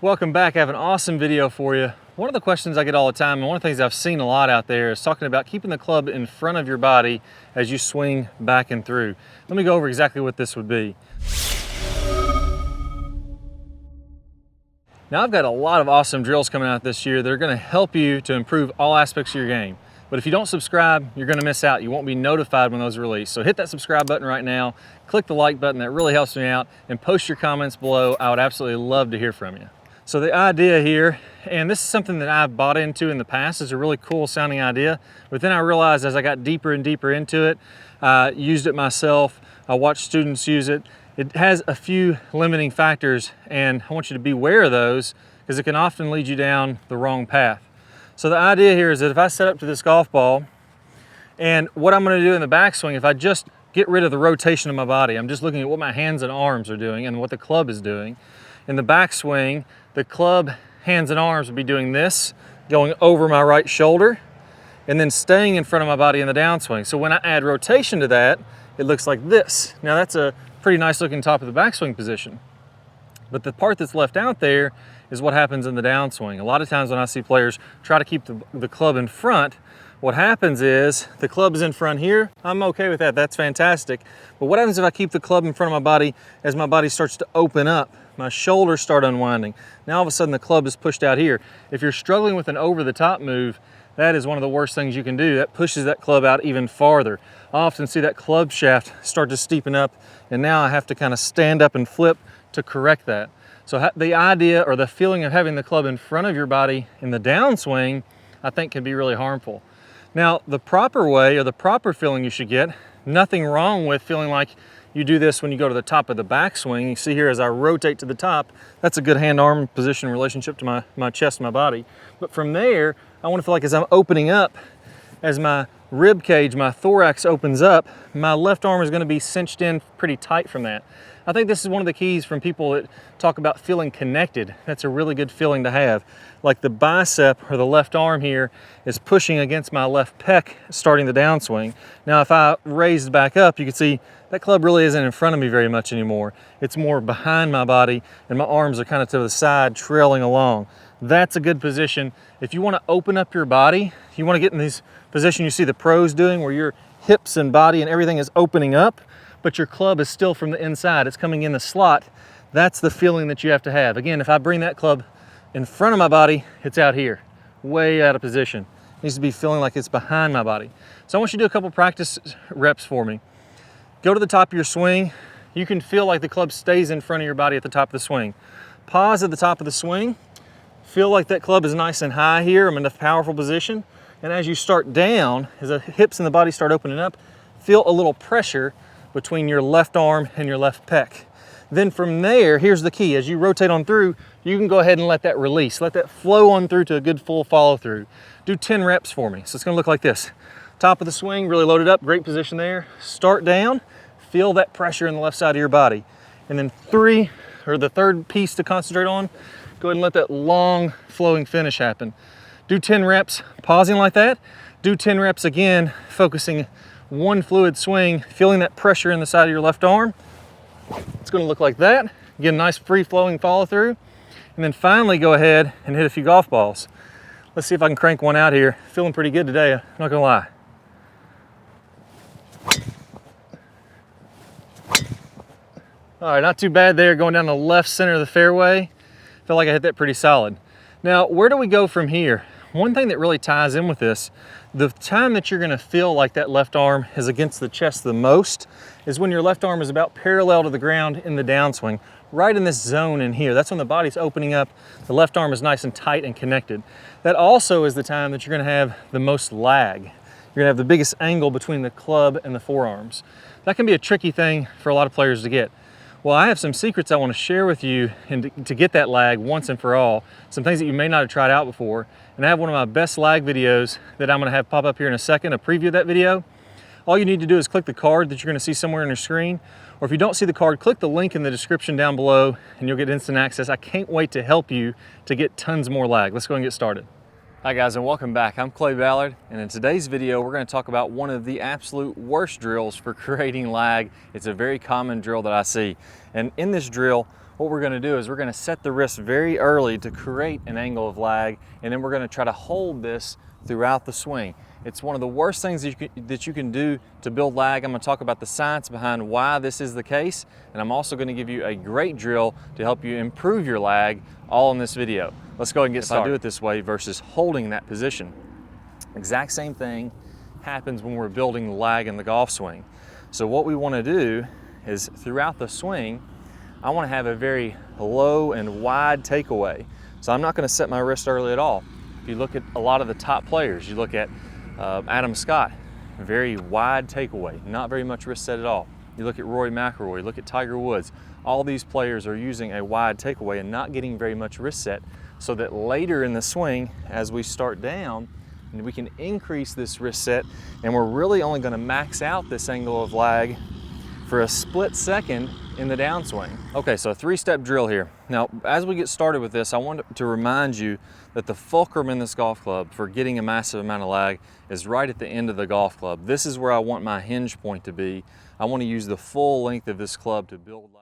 Welcome back. I have an awesome video for you. One of the questions I get all the time, and one of the things I've seen a lot out there, is talking about keeping the club in front of your body as you swing back and through. Let me go over exactly what this would be. Now, I've got a lot of awesome drills coming out this year that are going to help you to improve all aspects of your game. But if you don't subscribe, you're going to miss out. You won't be notified when those are released. So hit that subscribe button right now, click the like button, that really helps me out, and post your comments below. I would absolutely love to hear from you. So the idea here, and this is something that I've bought into in the past, is a really cool sounding idea, but then I realized as I got deeper and deeper into it, I used it myself, I watched students use it. It has a few limiting factors, and I want you to be aware of those because it can often lead you down the wrong path. So the idea here is that if I set up to this golf ball, and what I'm going to do in the backswing, if I just get rid of the rotation of my body, I'm just looking at what my hands and arms are doing and what the club is doing. In the backswing, the club, hands and arms would be doing this, going over my right shoulder, and then staying in front of my body in the downswing. So when I add rotation to that, it looks like this. Now that's a pretty nice looking top of the backswing position. But the part that's left out there is what happens in the downswing. A lot of times when I see players try to keep the club in front, what happens is the club is in front here. I'm okay with that, that's fantastic. But what happens if I keep the club in front of my body as my body starts to open up? My shoulders start unwinding. Now all of a sudden the club is pushed out here. If you're struggling with an over-the-top move, that is one of the worst things you can do. That pushes that club out even farther. I often see that club shaft start to steepen up, and now I have to kind of stand up and flip to correct that. So the idea or the feeling of having the club in front of your body in the downswing, I think can be really harmful. Now, the proper way or the proper feeling you should get, nothing wrong with feeling like you do this when you go to the top of the backswing. You see here as I rotate to the top, that's a good hand-arm position relationship to my chest and my body. But from there, I want to feel like as I'm opening up, as my rib cage, my thorax opens up, my left arm is going to be cinched in pretty tight from that. I think this is one of the keys from people that talk about feeling connected. That's a really good feeling to have. Like the bicep or the left arm here is pushing against my left pec starting the downswing. Now if I raised back up, you can see that club really isn't in front of me very much anymore. It's more behind my body and my arms are kind of to the side trailing along. That's a good position. If you want to open up your body, you want to get in this position you see the pros doing where your hips and body and everything is opening up, but your club is still from the inside. It's coming in the slot. That's the feeling that you have to have. Again, if I bring that club in front of my body, it's out here, way out of position. It needs to be feeling like it's behind my body. So I want you to do a couple practice reps for me. Go to the top of your swing. You can feel like the club stays in front of your body at the top of the swing. Pause at the top of the swing. Feel like that club is nice and high here. I'm in a powerful position. And as you start down, as the hips and the body start opening up, feel a little pressure between your left arm and your left pec. Then from there, here's the key. As you rotate on through, you can go ahead and let that release. Let that flow on through to a good full follow through. Do 10 reps for me. So it's gonna look like this. Top of the swing, really loaded up, great position there. Start down, feel that pressure in the left side of your body. And then the third piece to concentrate on, go ahead and let that long flowing finish happen. Do 10 reps, pausing like that. Do 10 reps again, focusing one fluid swing, feeling that pressure in the side of your left arm. It's gonna look like that. Get a nice free flowing follow through. And then finally go ahead and hit a few golf balls. Let's see if I can crank one out here. Feeling pretty good today, I'm not gonna lie. All right, not too bad there, going down the left center of the fairway. Felt like I hit that pretty solid. Now, where do we go from here? One thing that really ties in with this, the time that you're gonna feel like that left arm is against the chest the most is when your left arm is about parallel to the ground in the downswing, right in this zone in here. That's when the body's opening up, the left arm is nice and tight and connected. That also is the time that you're gonna have the most lag. You're gonna have the biggest angle between the club and the forearms. That can be a tricky thing for a lot of players to get. Well, I have some secrets I want to share with you and to get that lag once and for all, some things that you may not have tried out before. And I have one of my best lag videos that I'm going to have pop up here in a second, a preview of that video. All you need to do is click the card that you're going to see somewhere on your screen, or if you don't see the card, click the link in the description down below and you'll get instant access. I can't wait to help you to get tons more lag. Let's go and get started. Hi guys, and welcome back. I'm Ballard, and in today's video we're going to talk about one of the absolute worst drills for creating lag. It's a very common drill that I see, and in this drill what we're gonna do is we're gonna set the wrist very early to create an angle of lag, and then we're gonna try to hold this throughout the swing. It's one of the worst things that you can do to build lag. I'm gonna talk about the science behind why this is the case, and I'm also gonna give you a great drill to help you improve your lag, all in this video. Let's go ahead and get started. If I do it this way versus holding that position. Exact same thing happens when we're building the lag in the golf swing. So what we wanna do is throughout the swing, I wanna have a very low and wide takeaway. So I'm not gonna set my wrist early at all. If you look at a lot of the top players, you look at Adam Scott, very wide takeaway, not very much wrist set at all. You look at Rory McIlroy, you look at Tiger Woods, all these players are using a wide takeaway and not getting very much wrist set, so that later in the swing, as we start down, we can increase this wrist set, and we're really only gonna max out this angle of lag for a split second in the downswing. Okay, so a 3-step drill here. Now, as we get started with this, I want to remind you that the fulcrum in this golf club for getting a massive amount of lag is right at the end of the golf club. This is where I want my hinge point to be. I want to use the full length of this club to build lag.